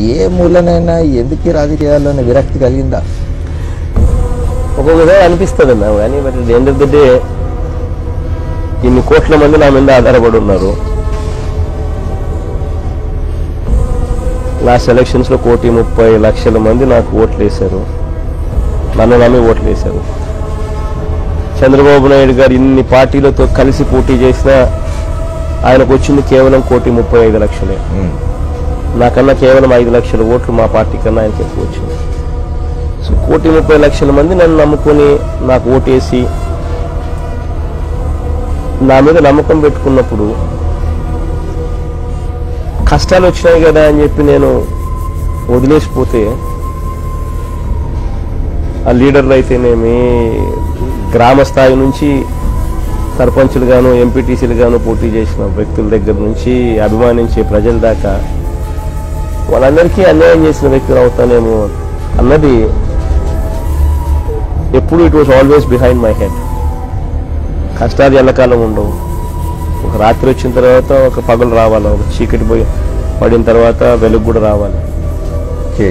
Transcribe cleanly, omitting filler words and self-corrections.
ఏ మూలనైనా ఎందుకు రాజకీయాల్లోనే విరక్తి కలిగిందా? ఒక్కొక్కసారి అనిపిస్తుంది అన్న, కానీ but end of the day ఇన్ని కోట్ల మంది నా మీద ఆధారపడి ఉన్నారు. లాస్ట్ ఎలక్షన్స్లో 1,30,00,000 మంది నాకు ఓట్లు వేశారు, నన్ను నమ్మి ఓట్లు వేశారు. చంద్రబాబు నాయుడు గారు ఇన్ని పార్టీలతో కలిసి పోటీ చేసినా ఆయనకు వచ్చింది కేవలం 1,35,00,000. నాకన్నా కేవలం 5 లక్షల ఓట్లు మా పార్టీ కన్నా ఆయనకి ఎక్కువ వచ్చింది. సో 1,30,00,000 మంది నన్ను నమ్ముకొని నాకు ఓటేసి నా మీద నమ్మకం పెట్టుకున్నప్పుడు కష్టాలు వచ్చినాయి కదా అని చెప్పి నేను వదిలేసిపోతే ఆ లీడర్లు అయితేనేమి, గ్రామ స్థాయి నుంచి సర్పంచులు గాను ఎంపీటీసీలు గాను పోటీ చేసిన వ్యక్తుల దగ్గర నుంచి అభిమానించే ప్రజల దాకా వాళ్ళందరికీ అన్యాయం చేసిన వ్యక్తులు అవుతానేమో అన్నది ఎప్పుడు it was always behind my head. కష్టాలు ఎల్లకాలం ఉండవు. ఒక రాత్రి వచ్చిన తర్వాత ఒక పగలు రావాలి, ఒక చీకటి పడిన తర్వాత వెలుగు కూడా రావాలి. ఓకే.